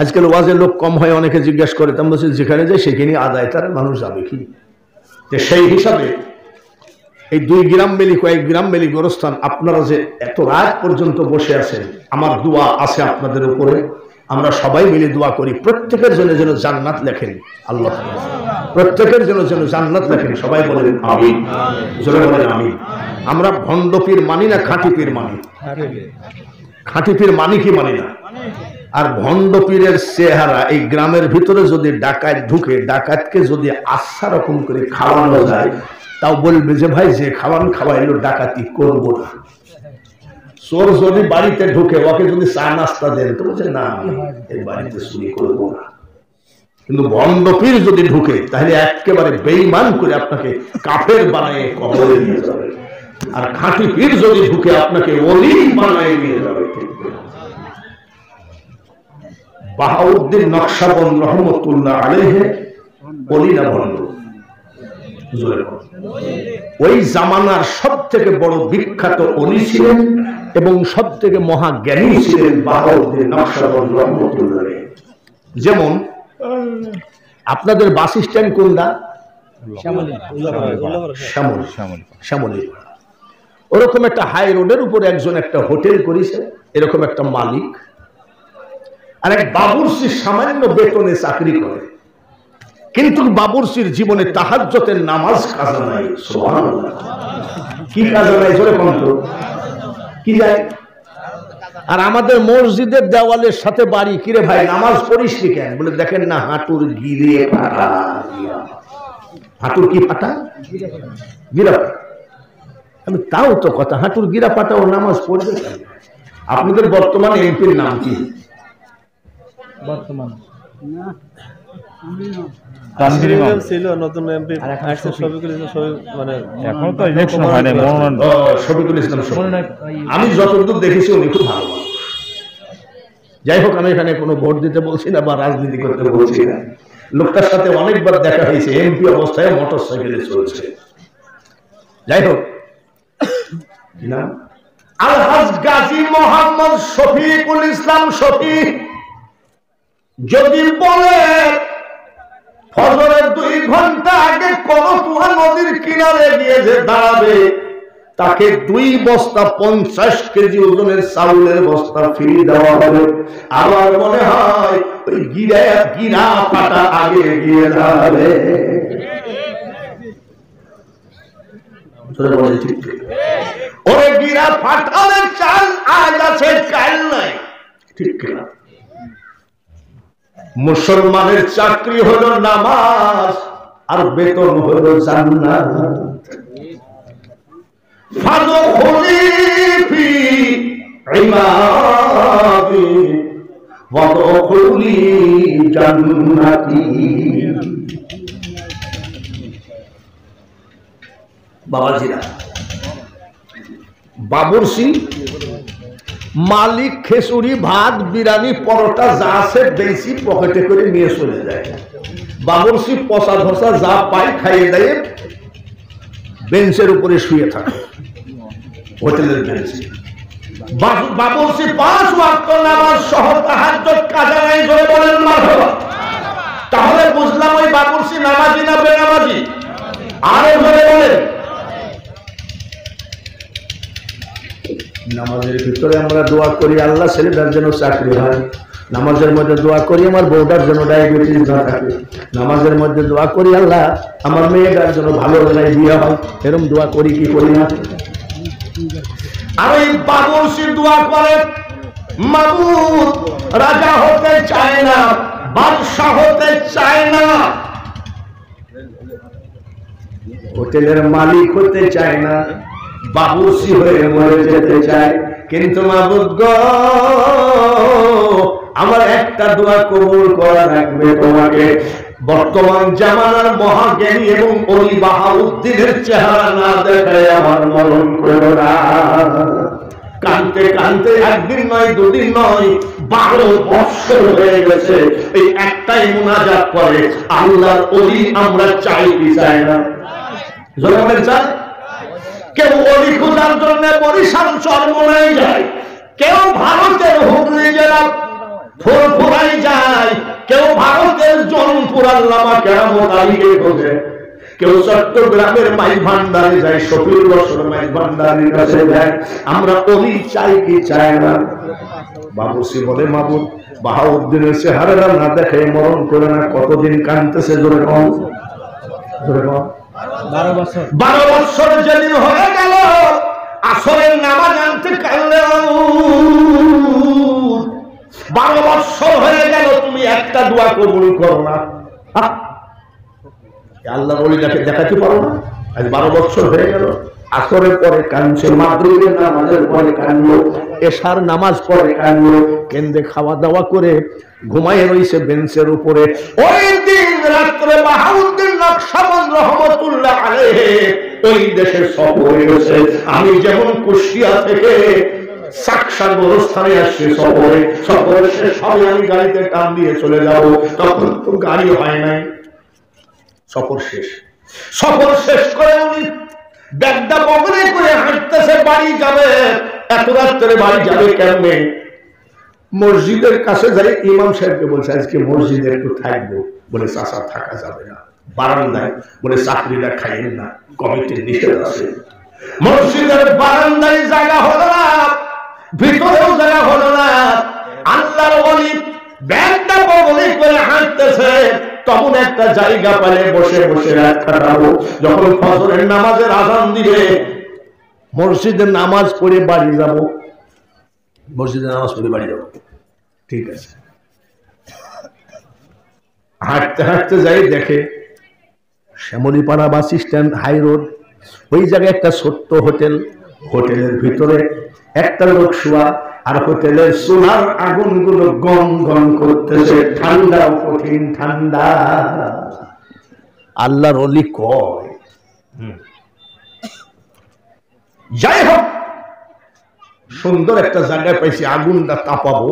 আজকাল ওয়াজের লোক কম হয়, অনেকে জিজ্ঞেস করে, তা বলছি যেখানে যাই সেখানে আদায় তার মানুষ যাবে কি? সেই হিসাবে এই 2 গ্রাম মেলি, কয়েক গ্রাম মেলি গোরস্থান, আপনারা যে এত রাত পর্যন্ত বসে আছেন, আমার দোয়া আছে আপনাদের উপরে। আমরা সবাই মিলে দোয়া করি প্রত্যেকের জন্য যেন জান্নাত লেখেন আল্লাহ, প্রত্যেকের জন্য যেন জান্নাত লেখেন। সবাই বলেন আমিন, জোরে বলেন আমিন। আমরা ভণ্ড পীর মানি না, খাঁটি পীর মানি। খাঁটি পীর মানি কি মানি না? আর ভণ্ড পীরের চেহারা, এই গ্রামের ভিতরে যদি ডাকাত ঢুকে, ডাকাতকে যদি আচ্ছা রকম করে খাওয়ানো যায়, তাও বলবে যে ভাই যে খাওয়ান খাওয়াইলো ডাকাতি করবো না। চোর যদি বাড়িতে ঢুকে, ওকে যদি চা নাস্তা দেন, তো বলছে না এই বাড়িতে চুরি করবো না। কিন্তু ভণ্ড পীর যদি ঢুকে, তাহলে একেবারে বেঈমান করে আপনাকে কাফের বানায় কবরে নিয়ে যাবে। আর খাঁটি পীর যদি ঢুকে, আপনাকে ওলি বানায় নিয়ে যাবে। বাহাউদ্দিন নকশবন্দ রহমতুল্লাহ আলাইহি ওলি না ভণ্ড? ওই জামানার সব থেকে বড় বিখ্যাত ওলি ছিলেন এবং সব থেকে মহাজ্ঞানী ছিলেন বাহাউদ্দিন নকশবন্দ রহমতুল্লাহ আলাইহি। যেমন আপনাদের বাস স্ট্যান্ড কোনটা? শ্যামলী। ওরকম একটা হাই রোডের উপর একজন একটা হোটেল করেছে, এরকম একটা মালিক, আর এক বাবুর্চি সামান্য বেতনে চাকরি করে, কিন্তু বাবুর্চির জীবনে তাহাজ্জুদের নামাজ কাজা নাই। সুবহানাল্লাহ। কি কাজা নাই? জোরে বলুন তো, কি যায়? আর আমাদের মসজিদের দেওয়ালের সাথে বাড়ি, কিরে ভাই নামাজ পড়িস নি কেন? বলে দেখেন না হাঁটুর গিরে ফাটা। হাঁটুর কি ফাটা? গিরা। আমি তাও তো কথা, হাঁটুর গিরা ফাটা ও নামাজ পড়বে কেন? আপনাদের বর্তমান এমপির নাম কি? বর্তমান আমি যতদূর দেখেছি উনি খুব ভালো। যাই হোক, আমি এখানে কোনো ভোট দিতে বলছি না বা রাজনীতি করতে বলছি না। লোকটার সাথে অনেকবার দেখা হয়েছে, এমপি অবস্থায় মোটর সাইকেলে চলছে। যাই হোক, আলহাজ গাজী মোহাম্মদ শফিকুল ইসলাম শফিক যদি বলে ফজরের 2 ঘন্টা আগে করতোয়া নদীর কিনারে গিয়ে যে দাঁড়াবে, তাকে 2 বস্তা 50 কেজি ওজনের চাউলের বস্তা ফ্রি দেওয়া হবে। আমার মনে হয় ওই গিরা ফাটা আগে গিয়ে দাঁড়াবে। ওরে গিরা ফাটালে চাল আজ আছে, কাল নাই, ঠিক না? মুসলমানের চাকরি হলো নামাজ, আর বেতন হলো জান্নাত। ফাদখুলি ফি ইবাদি ওয়াদখুলি জান্নাতি। বাবাজিরা, বাবুর্চি মালিক খেসুরি ভাত বিরিয়ানি পরোটা যা আছে বেশি পকেটে করে নিয়ে চলে যায়। বাবুর্চি পচা ধসা যা পাই খাইয়ে দেয়, বেঞ্চের উপরে শুয়ে থাকে হোটেলের বেঞ্চে। বাবুর্চি 5 ওয়াক্ত নামাজ সহ তাহাজ্জুদ কাজা নাই, জোরে বলেন মারহাবা। তাহলে বুঝলাম ওই বাবুর্চি নামাজি না বেনামাজি? আরো জোরে বলেন। নামাজের ভিতরে আমরা দোয়া করি আল্লাহ ছেলেটার জন্য চাকরি হয়। নামাজের মধ্যে দোয়া করি আমার বউটার জন্য ডায়াবেটিস না থাকে। নামাজের মধ্যে দোয়া করি আল্লাহ আমার মেয়েটার জন্য ভালো বিয়ে হয়। এরকম দোয়া করি কি করি না? আর ওই বাবুর্চি দোয়া করে, মাবুদ রাজা হতে চায় না, বাদশা হতে চায় না, হোটেলের মালিক হতে চায় না, বাবুর্চি হয়ে মরে যেতে চায়। কিন্তু মাবুদ গো, আমার একটা দোয়া কবুল করা রাখবে তোমাকে। বর্তমান জামানার মহাজ্ঞানী এবং ওলি বাহাউদ্দিনের চেহারা না দেখায় আমার মরণ করো না। কানতে কানতে একদিন নয়, 2 দিন নয়, 12 বছর হয়ে গেছে। এই একটাই মুনাজাত করে, আল্লাহর ওলি আমরা চাই কি চাই না? জনগণের চাই। কেউ অলি খোঁজার জন্য বরিশাল চরমোনাই যায়, কেউ ভারতের হুগলি জেলা ফুরফুরাই যায়, রংপুর আল্লামা কেরামত আলীকে খোঁজে, কেউ চট্টগ্রামের মাইল ভান্ডারে যায়, শফিউল বছর মাইল ভান্ডারের কাছে যায়। আমরা অলি চাই কি চাই না? বাবুসি বলে মাবুদ বাহাউদ্দিনের চেহারাটা না দেখে মরণ করে না। কতদিন কাঁদতেছে জোরে কম, জোরে কম। 12 বছর যেদিন হয়ে গেল আসরের নামাজ আনতে কাঁদলেও 12 বছর হয়ে গেল তুমি একটা দোয়া কবুল করো না। আল্লাহ বলিটাকে দেখাতে পারো না? আজ 12 বছর হয়ে গেল। আসরের পরে কাঁদছে, মাগরিবের নামাজের পরে কাঁদলো, এশার নামাজ পরে কাঁদলো, কেন্দ্রে খাওয়া দাওয়া করে ঘুমায় রয়েছে বেঞ্চের উপরে। ওই দিন রাত্রে বাহাউদ্দিন নকশবন্দ রহমতুল্লাহ আলাইহি ওই দেশে সফরে গেছে। আমি যেমন কুষ্টিয়া থেকে সাকসার গোরস্থানে আসছি সফরে, সফরে শেষ হবে আমি গাড়িতে টান দিয়ে চলে যাব, তখন তো গাড়ি হয় নাই। সফর শেষ, সফর শেষ করে উনি ব্যাগটা পকেটে করে হাঁটতেছে, বাড়ি যাবে। এত রাত্রে বাড়ি যাবে কেমনে? মসজিদের কাছে যাই, ইমাম সাহেবকে বলছে আজকে মসজিদে একটু থাকবো। বলে চাচা থাকা যাবে না, বারান্দায়। বলে চাকরিটা খাইয়েন না, কমিটির নিষেধ আছে। মসজিদের বারান্দায় জায়গা হলো না, ভিতরেও জায়গা হলো না। আল্লাহর ওলি ব্যাগটা পকেটে করে হাঁটতেছে, তখন একটা জায়গা পালে বসে বসে রাত কাটাবো। যখন ফজরের নামাজের আযান দিবে, মসজিদের নামাজ পড়ে বাড়ি যাব, মসজিদের নামাজ পড়ে বাড়ি যাব, ঠিক আছে। হাঁটতে হাঁটতে যাই, দেখে শ্যামলীপাড়া বাস স্ট্যান্ড, হাই রোড, ওই জায়গায় একটা ছোট্ট হোটেল। হোটেলের ভিতরে একটা লোক শোয়া, আর হোটেলের সোনার আগুনগুলো গম গম করতেছে, ঠান্ডা, কঠিন ঠান্ডা। আল্লাহর ওলি কয়, যাই হোক সুন্দর একটা জায়গায় পাইছি, আগুনটা তাপাবো,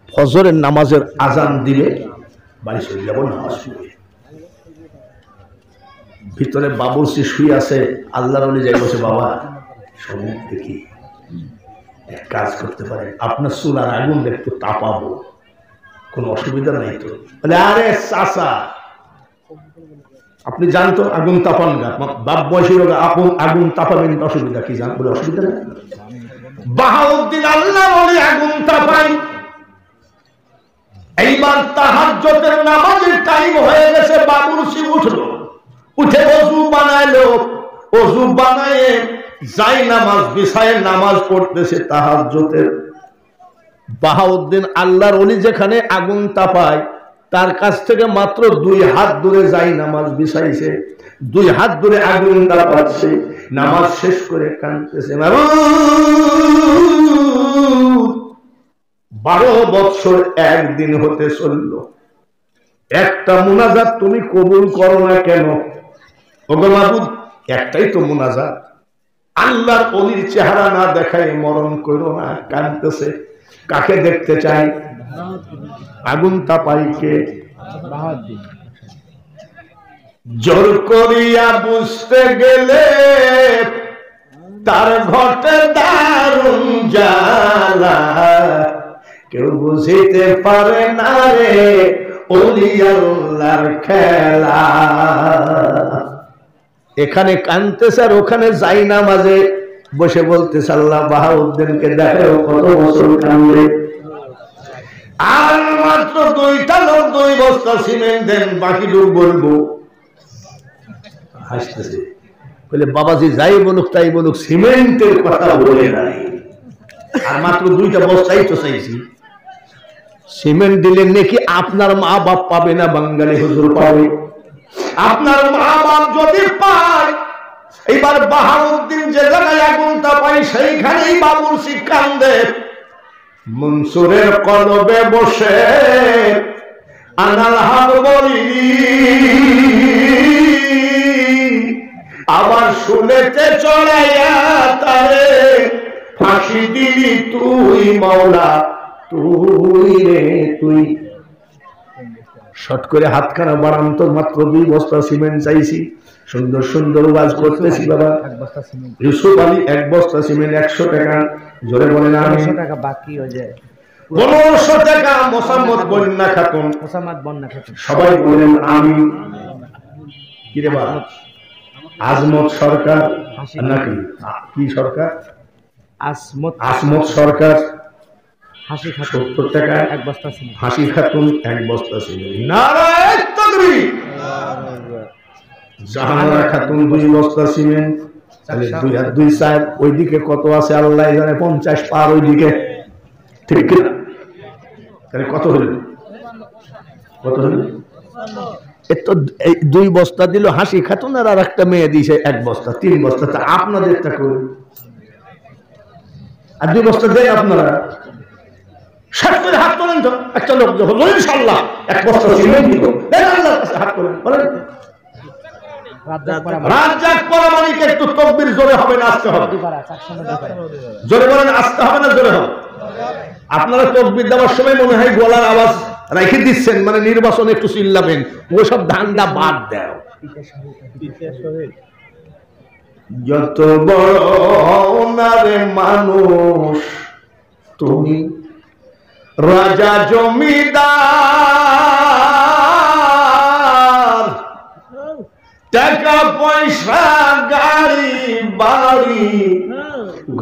ফজরের নামাজের আজান দিলে বাড়ি চলে যাবো নামাজ পড়ে। ভিতরে বাবুর্চি শুয়ে আছে, আল্লাহর ওলি যাই বসে, বাবা শোনেন দেখি এক কাজ করতে পারে, আপনার চুলার আগুন একটু তাপাবো, কোন অসুবিধা নাই তো? বলে আরে চাচা আপনি জানতো আগুন তাপান না, বাপ বয়সী লোক আপন আগুন তাপাবেন, অসুবিধা কি? জান বলে অসুবিধা নেই। বাহাউদ্দিন আল্লাহর ওলি আগুন তাপাই। এইবার তাহাজ্জুদের নামাজের টাইম হয়ে গেছে, বাবুর্চি উঠলো, উঠে ওযু বানাইলো, ওযু বানায় যাই নামাজ বিছায় নামাজ পড়তেছে তাহাজ্জুদের। বাহাউদ্দিন আল্লাহর ওলি যেখানে আগুন তাপায় তার কাছ থেকে মাত্র 2 হাত দূরে যাই নামাজ বিছাইছে, 2 হাত দূরে আগুন তাপাচ্ছে। নামাজ শেষ করে কাঁদতেছে, 12 বছর একদিন হতে চলল, একটা মুনাজাত তুমি কবুল করো না কেন? ওগো মাবুদ, একটাই তো মুনাজাত, আল্লাহর ওলির চেহারা না দেখায় মরণ করো না। কাঁদতেছে, কাকে দেখতে চাই? আগুন তাপাইকে। জোর করিয়া বুঝতে গেলে তার ঘটে দারুণ জ্বালা, কেউ বুঝিতে পারে না রে ওলি আল্লাহর খেলা। এখানে কাঁদতেছে আর ওখানে যাই নামাজে বসে বলতেছে আল্লাহ বাহাউদ্দিনকে দেখো কত বছর কান্দে, আর মাত্র 2টা লোক 2 বস্তা সিমেন্ট দেন, বাকি লোক বলবো। হাসতেছে, বলে বাবাজি যাই বলুক তাই বলুক, সিমেন্টের কথা বলে নাই, আর মাত্র 2টা বস্তাই তো চাইছি। সিমেন্ট দিলে নাকি আপনার মা বাপ পাবে না, বাঙালি হুজুর পাবে। আপনার মা বাপ যদি পায়, এইবার বাহাউদ্দিন যে জায়গায় আগুন তাপায় সেইখানেই বাবুর্চি কান্দে। মনসুরের কলবে বসে আনাল হাত বলি, আবার শুনেতে চড়াইয়া তারে ফাঁসি দিলি তুই মাওলা, তুই রে তুই। শট করে হাতখানা বাড়ান তো, মাত্র 2 বস্তা সিমেন্ট চাইছি, সুন্দর সুন্দর ওয়াজ করতেছি বাবা। ইউসুফ আলী 1 বস্তা সিমেন্ট 100 টাকা, জোরে বলেন 100 টাকা বাকি হয়ে যায়। 1500 টাকা মোসাম্মদ বন্যা খাতুন, সবাই বলেন আমি। কি রে বাবা, আজমত সরকার নাকি কি সরকার? আসমত সরকার 70 টাকা এক বস্তা ছিল। হাসি খাতুন 1 বস্তা ছিল। নারায়ে তাকবীর। জাহানারা খাতুন 2 বস্তা সিমেন্ট। তাহলে 2 আর 2 4, ওইদিকে কত আছে আল্লাহ জানে, 50 পার ওইদিকে, ঠিক কি না? তাহলে কত হলো? কত হলো? এতো 2 বস্তা দিল হাসি খাতুন, আর একটা মেয়ে দিয়েছে 1 বস্তা, 3 বস্তা। তা আপনাদেরটা করুন, আর 2 বস্তা দেন আপনারা। সত্যি হাত তোলেন তো, একটা লোক যখন ইনশাআল্লাহ 1 বস্তা সিমেন্ট দিব, দেন আল্লাহর কাছে হাত তোলেন, বলেন। রাজ্জাক পরামানিক একটু তাকবীর জোরে হবে না আসতে হবে? জোরে বলেন, আসতে হবে না জোরে হবে? আপনারা তাকবীর দেওয়ার সময় মনে হয় গলার আওয়াজ রেখে দিচ্ছেন, মানে নির্বাচনে একটু চিল্লাবেন, ওসব ধান্দা বাদ দাও। যত বড় নারে মানুষ তুমি, রাজা জমিদার, টাকা পয়সা গাড়ি বাড়ি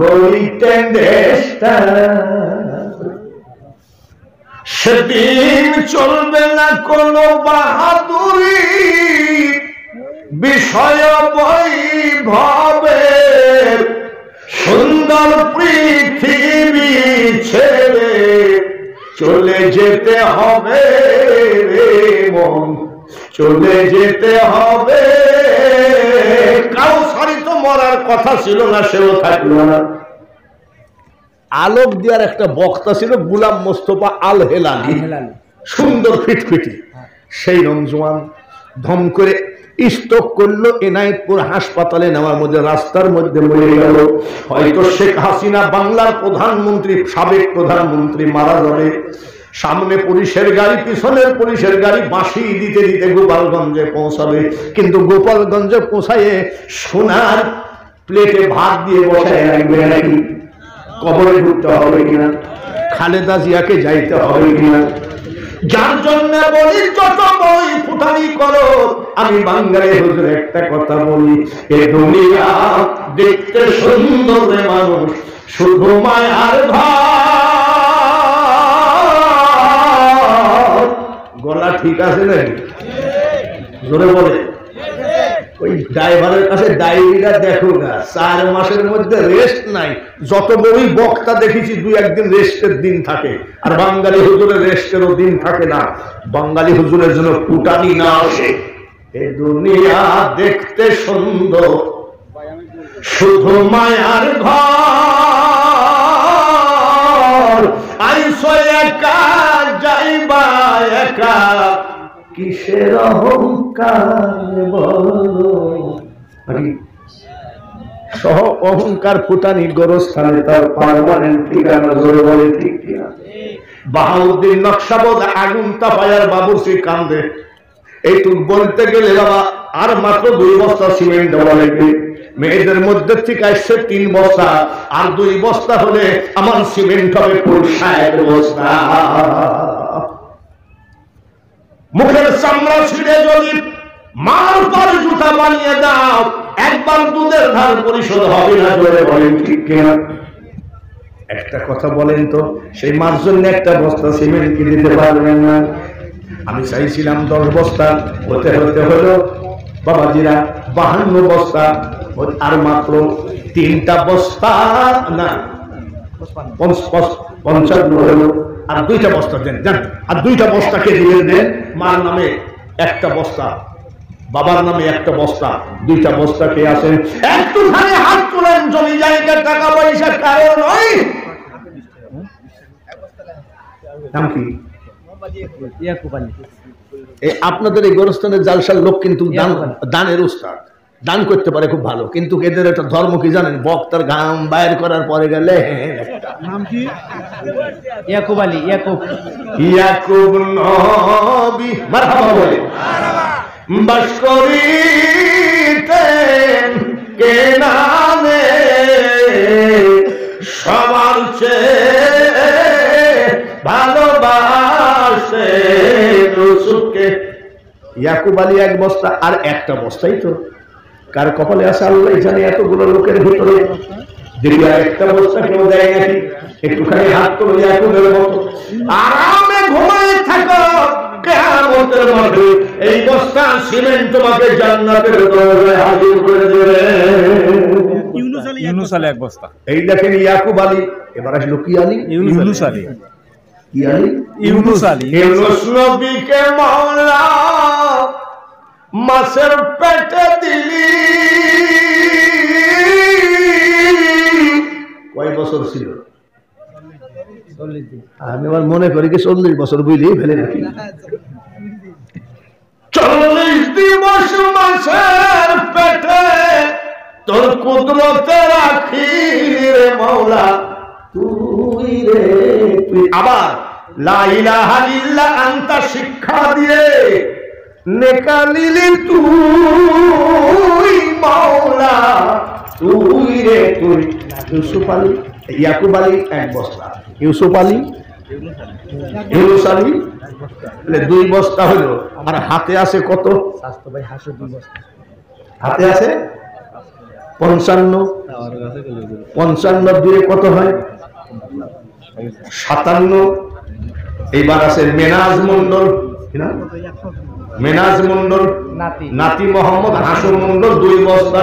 গড়িতে দেশটা, সেদিন চলবে না কোনো বাহাদুরি, বিষয় বৈভবে সুন্দর পৃথিবী ছেড়ে চলে যেতে হবে রে মন, চলে যেতে হবে। কাউসারি তো মরার কথা ছিল না, সেও থাকলো না। আলোক দেওয়ার একটা বক্তা ছিল গোলাম মোস্তফা আল হেলালি, সুন্দর ফিটফিটি, সেই রমজান ধম করে স্ট্রোক করলো, এনায়েতপুর হাসপাতালে নেওয়ার মধ্যে রাস্তার মধ্যে মরে গেল। হয়তো শেখ হাসিনা বাংলার প্রধানমন্ত্রী, সাবেক প্রধানমন্ত্রী মারা যাবে, সামনে পুলিশের গাড়ি, পিছনের পুলিশের গাড়ি বাঁশি দিতে দিতে গোপালগঞ্জে পৌঁছাবে, কিন্তু গোপালগঞ্জে পৌঁছায় সোনার প্লেটে ভাত দিয়ে বসায় রাখবে নাকি? কবরে ঢুকতে হবে কিনা? খালেদা জিয়াকে যাইতে হবে কিনা? যার জন্য বলি যত বই ফুটানি করো, আমি বাঙালি হুজুর একটা কথা বলি, এ দুনিয়া দেখতে সুন্দর মানুষ শুধু মায়ার ভাব। গলা ঠিক আছে নাকি? জোরে বলে। ওই ড্রাইভারের কাছে ডায়েরিটা দেখো না, 4 মাসের মধ্যে রেস্ট নাই। যত বড়ই বক্তা দেখেছি 2-1 দিন রেস্টের দিন থাকে, আর বাঙালি হুজুরের রেস্টেরও দিন থাকে না। বাঙালি হুজুরের জন্য ফুটানি না আসে। এ দুনিয়া দেখতে সুন্দর শুধু মায়ার ঘর, আইসো একা যাইবা একা, কিসের অহংকার বলো। সহ অহংকার ফুটানি গোরস্থানে তার পার্মানেন্ট ঠিকানা, জোরে বলে ঠিক কিনা? বাহাউদ্দিন নকশবন্দ আগুন তাপায়ার বাবুর্চি কান্দে, এইটুক বলতে গেলে বাবা আর মাত্র 2 বস্তা সিমেন্ট দেওয়া লাগবে। মেয়েদের মধ্যে থেকে আসছে 3 বস্তা, আর 2 বস্তা হলে আমার সিমেন্ট হবে ফুল 60 বস্তা। মুখের চামড়া ছিঁড়ে যদি মার পর জুতা বানিয়ে দাও, একবার দুধের ধার পরিশোধ হবে না, জোরে বলেন ঠিক কিনা? একটা কথা বলেন তো, সেই মার জন্য 1 বস্তা সিমেন্ট কিনে দিতে পারবেন না? আমি চাইছিলাম 10 বস্তা, হতে হতে হলো বাবাজিরা 52 বস্তা, আর মাত্র 3টা বস্তা না 55 হলো। আর 2টা বস্তা দেন, জান, আর 2টা বস্তাকে দিয়ে দেন। মার নামে 1টা বস্তা, বাবার নামে 1টা বস্তা, 2টা বস্তা কে আছেন? একটুখানি হাত তুলেন, জমি জায়গা টাকা পয়সা কারো নয়। নাম কি? আপনাদের এই গোরস্থানের জালসার লোক কিন্তু দানের উস্তাদ, দান করতে পারে খুব ভালো, কিন্তু এদের একটা ধর্ম কি জানেন? বক্তার ঘাম বাইর করার পরে গেলে নাম কি? ইয়াকুব আলী, ইয়াকুব নবী মারহাবা বলে বাস করিতেন কেনানে, সবার চেয়ে ভালোবাসে ইউসুফকে। ইয়াকুব আলী এক বস্তা, আর একটা বস্তাই তো কার কপালে আছে আল্লাহ জানে। এতগুলো লোকের ভিতরে যদি আর একটা বস্তা কেউ দেয় নাকি? একটুখানি হাত তোলো ইয়াকুবের মতো, আরামে ঘুমায় থাকো। কিয়ামতের মাঠে এই বস্তা সিমেন্ট তোমাকে জান্নাতের দরজায় হাজির করে দেবে। ইউনুস আলী এক বস্তা। এই দেখেন ইয়াকুব আলী, এবার আসলো কি আলী? ইউনুস আলী। কি আলী? ইউনুস আলী। ইউনুস নবীকে মাওলা মাছের পেটে দিলি। কয় বছর ছিল? আমি আমার মনে করি কি 40 বছর বুঝলেই ফেলে নাকি। 40 দিবস মাছের পেটে তোর কুদরতে রাখি রে মাওলা তুই রে তুই। আবার লা ইলাহা ইল্লা আনতা শিক্ষা দিয়ে নেকা নিলি তুই মাওলা তুই রে তুই। ইউসুফ আলী, ইয়াকুব আলী এক বস্তা, ইউসুফ আলী, ইউনুস আলী 2 বস্তা হলো। আর হাতে আছে কত? হাতে আছে 55। 55 দিয়ে কত হয়? 57। এইবার আছে মেনাজ মন্ডল, মেনাজ মন্ডল নাতি মোহাম্মদ হাসন মন্ডল 2 বস্তা।